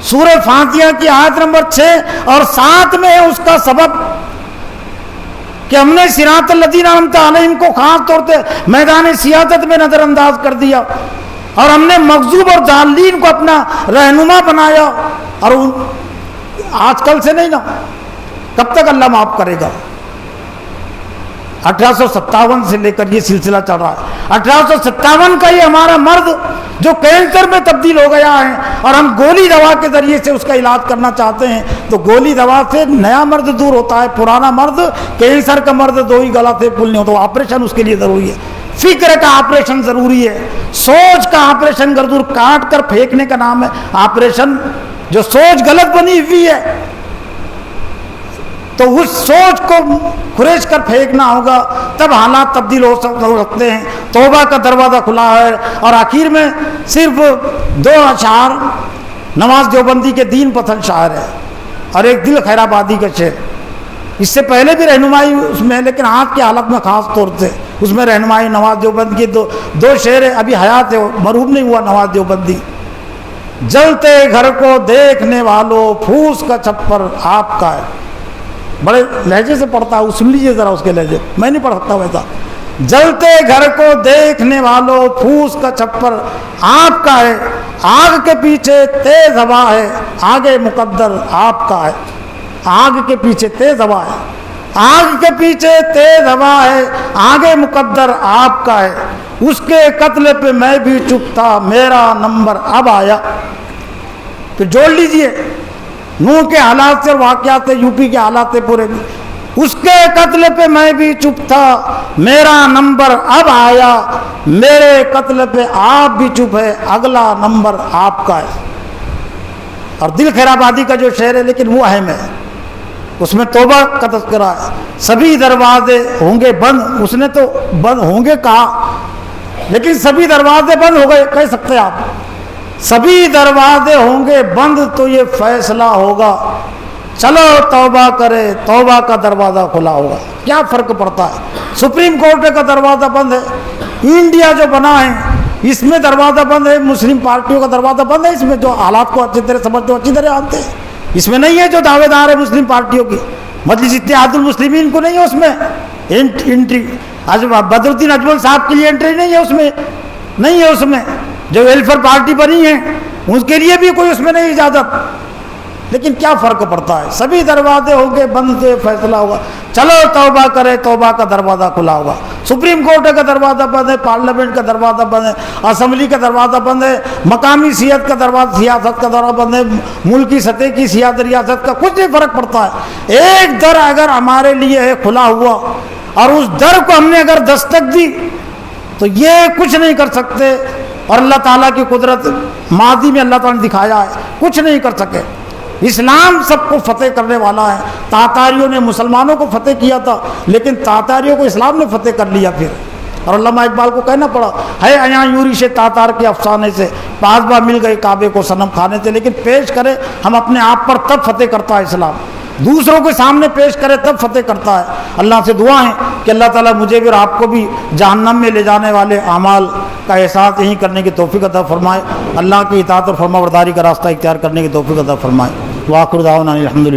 Speaker 1: سورہ فاتحہ کی آیت نمبر 6 اور 7 میں ہے اس کا سبب کہ ہم نے صراط الذین انعمت علیہم کو خاص طور سے میدان سیاست میں نظر انداز کر دیا اور ہم نے مغضوب اور ضالین کو اپنا رہنما بنایا. اور آج کل سے نہیں نا، کب تک اللہ معاف کرے گا؟ 1857 سے لے کر یہ سلسلہ چل رہا ہے. 1857 کا یہ ہمارا مرد جو کینسر میں تبدیل ہو گیا ہے اور ہم گولی دوا کے ذریعے سے اس کا علاج کرنا چاہتے ہیں تو گولی دوا سے نیا مرد دور ہوتا ہے، پرانا مرد، کینسر کا مرد دو ہی گلا سے پھول نہیں ہوتا. آپریشن اس کے لیے ضروری ہے، فکر کا آپریشن ضروری ہے، سوچ کا آپریشن. گردور کاٹ کر پھینکنے کا نام ہے آپریشن. جو سوچ غلط بنی ہوئی ہے تو اس سوچ کو کھریچ کر پھینکنا ہوگا، تب حالات تبدیل ہو سکتے ہیں. توبہ کا دروازہ کھلا ہے. اور آخر میں صرف 2 اشعار نواز دیوبندی کے دین پسند شاعر ہے اور ایک دل خیر آبادی کا شعر. اس سے پہلے بھی رہنمائی اس میں، لیکن آج کی حالت میں خاص طور سے اس میں رہنمائی نواز دیوبند کی دو شعر ہے. ابھی حیات ہے، مرحوم نہیں ہوا نواز دیوبندی. جلتے گھر کو دیکھنے والوں پھوس کا چھپر آپ کا ہے. بڑے لہجے سے پڑھتا ہے، سن لیجیے ذرا اس کے لہجے، میں نہیں پڑھ سکتا ویسا. جلتے گھر کو دیکھنے والوں پھوس کا چھپر آپ کا ہے، آگ کے پیچھے تیز ہوا ہے، آگے مقدر آپ کا ہے. آگ کے پیچھے تیز ہوا ہے، آگ کے پیچھے تیز ہوا ہے، آگے مقدر آپ کا ہے. اس کے قتل پہ میں بھی چپ تھا، میرا نمبر اب آیا. تو جوڑ لیجئے نوح کے حالات سے، واقعات سے، یو پی کے حالات سے پورے بھی. اس کے قتل پہ میں بھی چپ تھا، میرا نمبر اب آیا. میرے قتل پہ آپ بھی چپ ہے، اگلا نمبر آپ کا ہے. اور دل خیر آبادی کا جو شعر ہے لیکن وہ اہم ہے، اس میں توبہ کا تذکرہ ہے. سبھی دروازے ہوں گے بند، اس نے تو بند ہوں گے کہا لیکن سبھی دروازے بند ہو گئے کہہ سکتے ہیں آپ. سبھی دروازے ہوں گے بند تو یہ فیصلہ ہوگا، چلو توبہ کرے توبہ کا دروازہ کھلا ہوگا. کیا فرق پڑتا ہے؟ سپریم کورٹ کا دروازہ بند ہے، انڈیا جو بنا ہے اس میں دروازہ بند ہے، مسلم پارٹیوں کا دروازہ بند ہے. اس میں جو حالات کو اچھی طرح سمجھتے اچھی طرح آتے ہیں. اس میں نہیں ہے جو دعوے دار ہے مسلم پارٹیوں کی، مجلس اتحاد المسلمین کو نہیں ہے اس میں انٹری. بدر الدین اجمل صاحب کے لیے انٹری نہیں ہے اس میں، نہیں ہے اس میں. جو ویلفیئر پارٹی بنی ہے ان کے لیے بھی کوئی اس میں نہیں اجازت. لیکن کیا فرق پڑتا ہے؟ سبھی دروازے ہوں گے بند سے فیصلہ ہوگا، چلو توبہ کرے توبہ کا دروازہ کھلا ہوگا. سپریم کورٹ کا دروازہ بند ہے، پارلیمنٹ کا دروازہ بند ہے، اسمبلی کا دروازہ بند ہے، مقامی سیاست کا دروازہ، سیاست کا دروازہ بند ہے، ملکی سطح کی سیاست ریاست کا کچھ نہیں فرق پڑتا ہے. ایک در اگر ہمارے لیے ہے کھلا ہوا اور اس در کو ہم نے اگر دستک دی تو یہ کچھ نہیں کر سکتے. اور اللہ تعالیٰ کی قدرت ماضی میں اللہ تعالیٰ نے دکھایا ہے، کچھ نہیں کر سکے. اسلام سب کو فتح کرنے والا ہے. تاتاریوں نے مسلمانوں کو فتح کیا تھا لیکن تاتاریوں کو اسلام نے فتح کر لیا پھر. اور علامہ اقبال کو کہنا پڑا ہے ایاں یورش تاتار کے افسانے سے، پاسبا مل گئے کعبے کو صنم کھانے سے. لیکن پیش کرے ہم اپنے آپ پر تب فتح کرتا ہے اسلام، دوسروں کے سامنے پیش کرے تب فتح کرتا ہے. اللہ سے دعا ہے کہ اللہ تعالیٰ مجھے بھی اور آپ کو بھی جہنم میں لے جانے والے اعمال کا احساس یہی کرنے کی توفیق عطا فرمائے. اللہ کی اطاعت اور فرما برداری کا راستہ اختیار کرنے کی توفیق عطا فرمائے. وآخر دعوانا الحمدللہ.